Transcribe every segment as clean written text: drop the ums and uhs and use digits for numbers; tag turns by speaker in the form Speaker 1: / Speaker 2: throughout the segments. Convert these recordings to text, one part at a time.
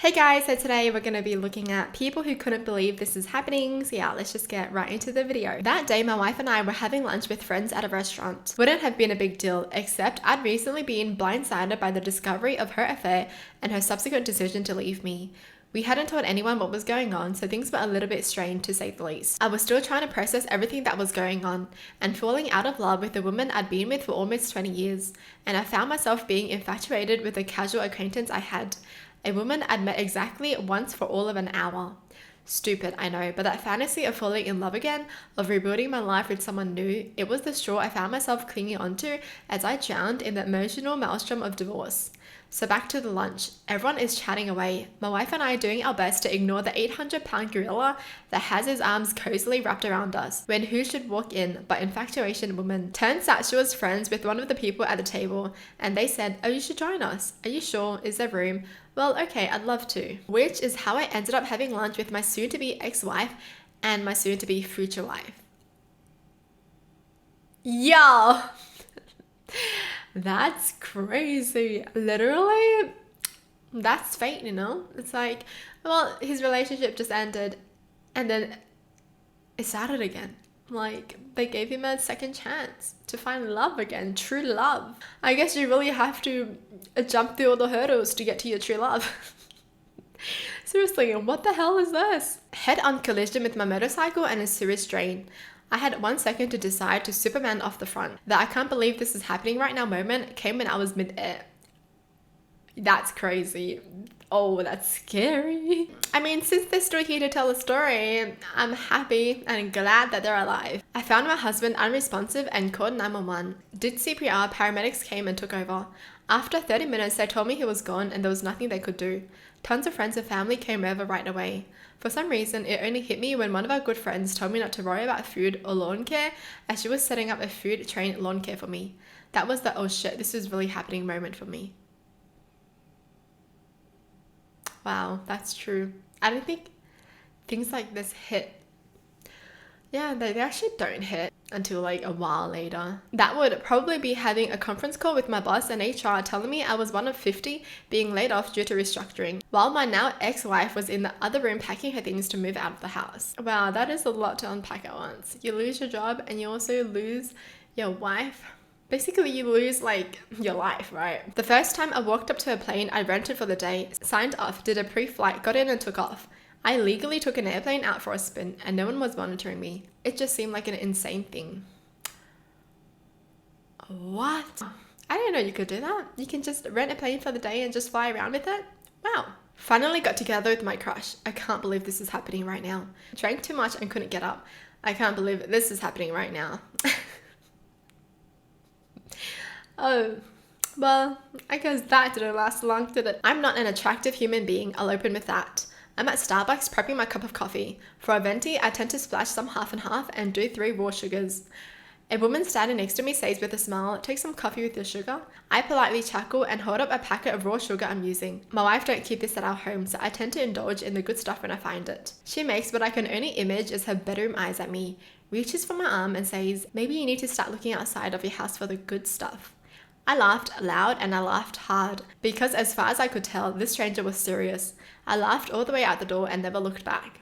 Speaker 1: Hey guys, so today we're going to be looking at people who couldn't believe this is happening. So yeah, let's just get right into the video. That day, my wife and I were having lunch with friends at a restaurant. Wouldn't have been a big deal, except I'd recently been blindsided by the discovery of her affair and her subsequent decision to leave me. We hadn't told anyone what was going on, so things were a little bit strained to say the least. I was still trying to process everything that was going on and falling out of love with the woman I'd been with for almost 20 years, and I found myself being infatuated with a casual acquaintance I had. A woman I'd met exactly once for all of an hour. Stupid, I know, but that fantasy of falling in love again, of rebuilding my life with someone new, it was the straw I found myself clinging onto as I drowned in the emotional maelstrom of divorce. So back to the lunch. Everyone is chatting away. My wife and I are doing our best to ignore the 800-pound gorilla that has his arms cozily wrapped around us, when who should walk in but infatuation woman. Turns out she was friends with one of the people at the table, and they said, "Oh, you should join us. Are you sure? Is there room?" Well, okay, I'd love to. Which is how I ended up having lunch with my soon-to-be ex-wife and my soon-to-be future wife. Yo! That's crazy. Literally, that's fate, you know? It's like, well, his relationship just ended and then it started again. Like, they gave him a second chance to find love again, true love. I guess you really have to jump through all the hurdles to get to your true love. Seriously, what the hell is this? Head-on collision with my motorcycle and a serious strain. I had 1 second to decide to Superman off the front. The "I can't believe this is happening right now" moment came when I was mid-air. That's crazy. Oh, that's scary. I mean, since they're still here to tell a story, I'm happy and glad that they're alive. I found my husband unresponsive and called 911. Did CPR, paramedics came and took over. After 30 minutes, they told me he was gone and there was nothing they could do. Tons of friends and family came over right away. For some reason, it only hit me when one of our good friends told me not to worry about food or lawn care, as she was setting up a food train lawn care for me. That was the "oh shit, this is really happening" moment for me. Wow, that's true. I don't think things like this hit. Yeah, they actually don't hit until like a while later. That would probably be having a conference call with my boss and HR telling me I was one of 50 being laid off due to restructuring, while my now ex-wife was in the other room packing her things to move out of the house. Wow, that is a lot to unpack at once. You lose your job and you also lose your wife. Basically, you lose like your life, right? The first time I walked up to a plane I rented for the day, signed off, did a pre-flight, got in and took off. I legally took an airplane out for a spin and no one was monitoring me. It just seemed like an insane thing. What? I didn't know you could do that. You can just rent a plane for the day and just fly around with it? Wow. Finally got together with my crush. I can't believe this is happening right now. Drank too much and couldn't get up. I can't believe this is happening right now. Oh, well, I guess that didn't last long, did it? I'm not an attractive human being, I'll open with that. I'm at Starbucks prepping my cup of coffee. For a venti, I tend to splash some half and half and do 3 raw sugars. A woman standing next to me says with a smile, "Take some coffee with your sugar." I politely chuckle and hold up a packet of raw sugar I'm using. My wife don't keep this at our home, so I tend to indulge in the good stuff when I find it. She makes what I can only image as her bedroom eyes at me, reaches for my arm and says, "Maybe you need to start looking outside of your house for the good stuff." I laughed loud and I laughed hard, because as far as I could tell, this stranger was serious. I laughed all the way out the door and never looked back.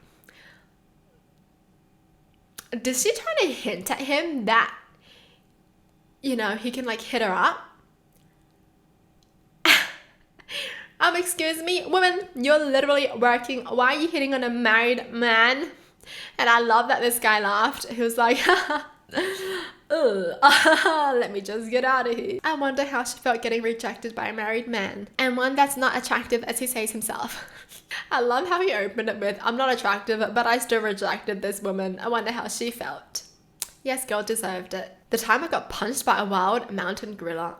Speaker 1: Did she try to hint at him that, you know, he can like hit her up? Excuse me, woman, you're literally working. Why are you hitting on a married man? And I love that this guy laughed. He was like, let me just get out of here. I wonder how she felt getting rejected by a married man, and one that's not attractive, as he says himself. I love how he opened it with, "I'm not attractive, but I still rejected this woman. I wonder how she felt." Yes, girl deserved it. The time I got punched by a wild mountain gorilla.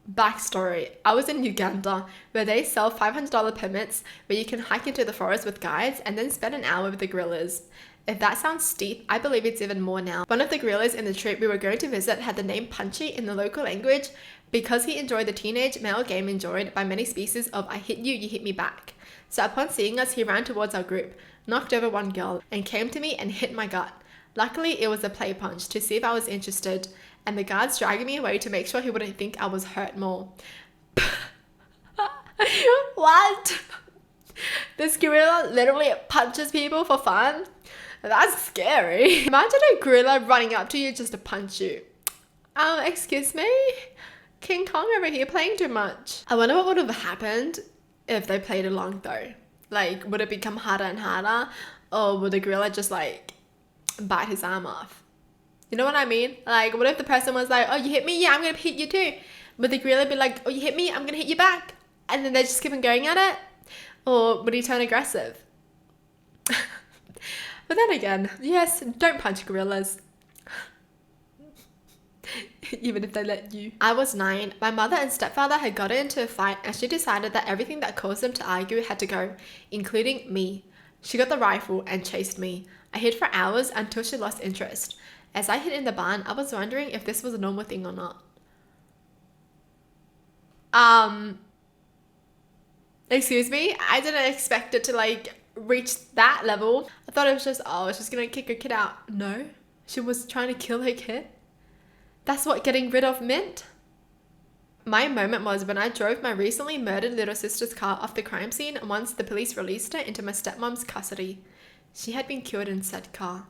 Speaker 1: Backstory: I was in Uganda, where they sell $500 permits where you can hike into the forest with guides and then spend an hour with the gorillas. If that sounds steep, I believe it's even more now. One of the gorillas in the trip we were going to visit had the name Punchy in the local language because he enjoyed the teenage male game enjoyed by many species of "I hit you, you hit me back." So upon seeing us, he ran towards our group, knocked over one girl, and came to me and hit my gut. Luckily, it was a play punch to see if I was interested, and the guards dragging me away to make sure he wouldn't think I was hurt more. What? This gorilla literally punches people for fun. That's scary. Imagine a gorilla running up to you just to punch you. Excuse me? King Kong over here playing too much. I wonder what would have happened if they played along though. Like, would it become harder and harder? Or would the gorilla just like bite his arm off? You know what I mean? Like, what if the person was like, oh, you hit me? Yeah, I'm gonna hit you too. Would the gorilla be like, oh, you hit me? I'm gonna hit you back. And then they just keep on going at it? Or would he turn aggressive? But then again, yes, don't punch gorillas. Even if they let you. I was 9. My mother and stepfather had gotten into a fight and she decided that everything that caused them to argue had to go, including me. She got the rifle and chased me. I hid for hours until she lost interest. As I hid in the barn, I was wondering if this was a normal thing or not. Excuse me? I didn't expect it to like reach that level. I thought it was just, oh, it's just gonna kick her kid out. No, she was trying to kill her kid. That's what getting rid of meant. My moment was when I drove my recently murdered little sister's car off the crime scene once the police released her into my stepmom's custody. She had been killed in said car.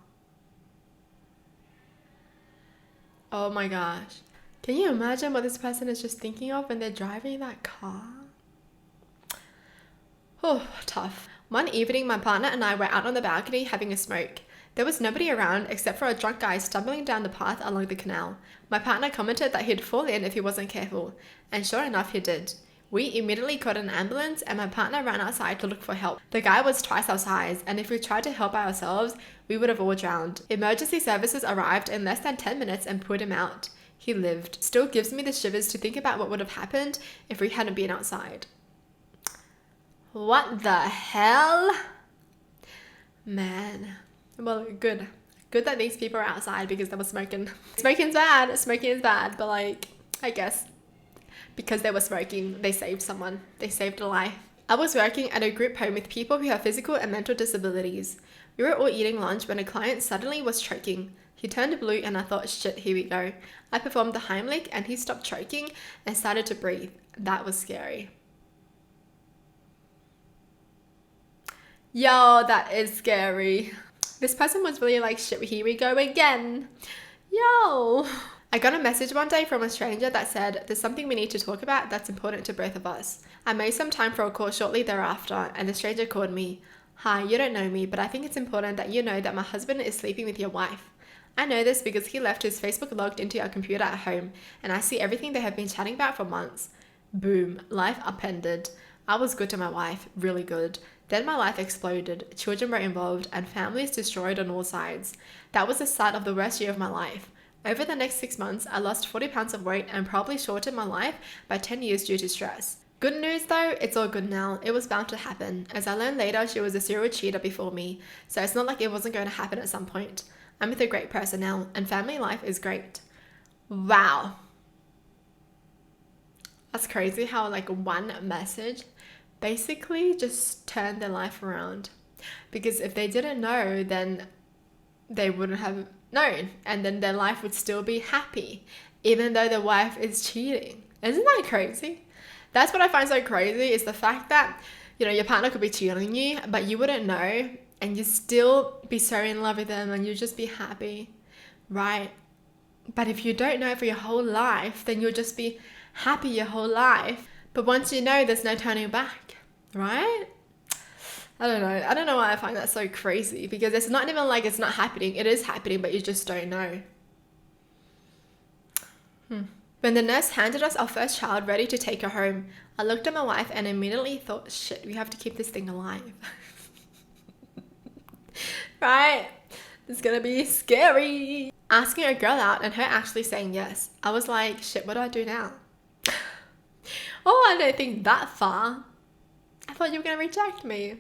Speaker 1: Oh my gosh. Can you imagine what this person is just thinking of when they're driving that car? Oh, tough. One evening, my partner and I were out on the balcony having a smoke. There was nobody around except for a drunk guy stumbling down the path along the canal. My partner commented that he'd fall in if he wasn't careful, and sure enough, he did. We immediately called an ambulance and my partner ran outside to look for help. The guy was twice our size, and if we tried to help by ourselves, we would have all drowned. Emergency services arrived in less than 10 minutes and pulled him out. He lived. Still gives me the shivers to think about what would have happened if we hadn't been outside. What the hell? Man. Well, good. Good that these people are outside because they were smoking. Smoking's bad. Smoking is bad. But like, I guess because they were smoking, they saved someone. They saved a life. I was working at a group home with people who have physical and mental disabilities. We were all eating lunch when a client suddenly was choking. He turned blue and I thought, shit, here we go. I performed the Heimlich and he stopped choking and started to breathe. That was scary. Yo, that is scary. This person was really like, shit, here we go again. Yo. I got a message one day from a stranger that said, there's something we need to talk about that's important to both of us. I made some time for a call shortly thereafter and the stranger called me. Hi, you don't know me, but I think it's important that you know that my husband is sleeping with your wife. I know this because he left his Facebook logged into our computer at home and I see everything they have been chatting about for months. Boom, life upended. I was good to my wife, really good. Then my life exploded, children were involved, and families destroyed on all sides. That was the start of the worst year of my life. Over the next 6 months, I lost 40 pounds of weight and probably shortened my life by 10 years due to stress. Good news though, it's all good now. It was bound to happen. As I learned later, she was a serial cheater before me, so it's not like it wasn't going to happen at some point. I'm with a great person now, and family life is great. Wow. That's crazy how like one message basically just turned their life around. Because if they didn't know, then they wouldn't have known, and then their life would still be happy even though the wife is cheating. Isn't that crazy? That's what I find so crazy, is the fact that, you know, your partner could be cheating on you but you wouldn't know and you still be so in love with them and you'll just be happy, right? But if you don't know for your whole life, then you'll just be happy your whole life. But once you know, there's no turning back, right? I don't know why I find that so crazy, because it's not even like it's not happening. It is happening, but you just don't know. When the nurse handed us our first child ready to take her home, I looked at my wife and immediately thought, shit, we have to keep this thing alive. Right? It's gonna be scary. Asking a girl out and her actually saying yes. I was like, shit, what do I do now? Oh, I don't think that far. I thought you were gonna reject me.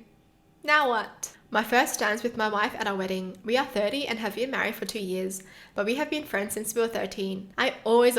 Speaker 1: Now what? My first dance with my wife at our wedding. We are 30 and have been married for 2 years, but we have been friends since we were 13. I always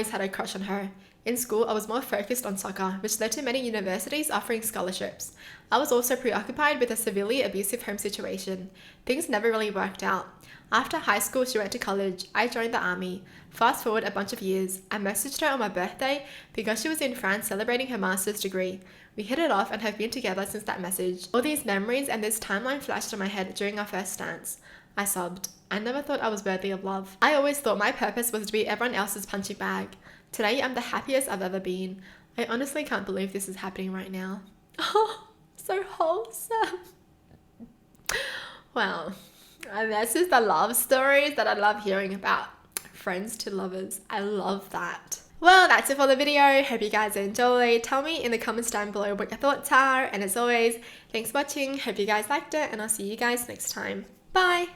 Speaker 1: had a crush on her. In school, I was more focused on soccer, which led to many universities offering scholarships. I was also preoccupied with a severely abusive home situation. Things never really worked out. After high school, she went to college. I joined the army. Fast forward a bunch of years. I messaged her on my birthday because she was in France celebrating her master's degree. We hit it off and have been together since that message. All these memories and this timeline flashed in my head during our first dance. I sobbed. I never thought I was worthy of love. I always thought my purpose was to be everyone else's punching bag. Today, I'm the happiest I've ever been. I honestly can't believe this is happening right now. Oh, so wholesome. Well, this is the love stories that I love hearing about. Friends to lovers. I love that. Well, that's it for the video. Hope you guys enjoyed. Tell me in the comments down below what your thoughts are. And as always, thanks for watching. Hope you guys liked it, and I'll see you guys next time. Bye.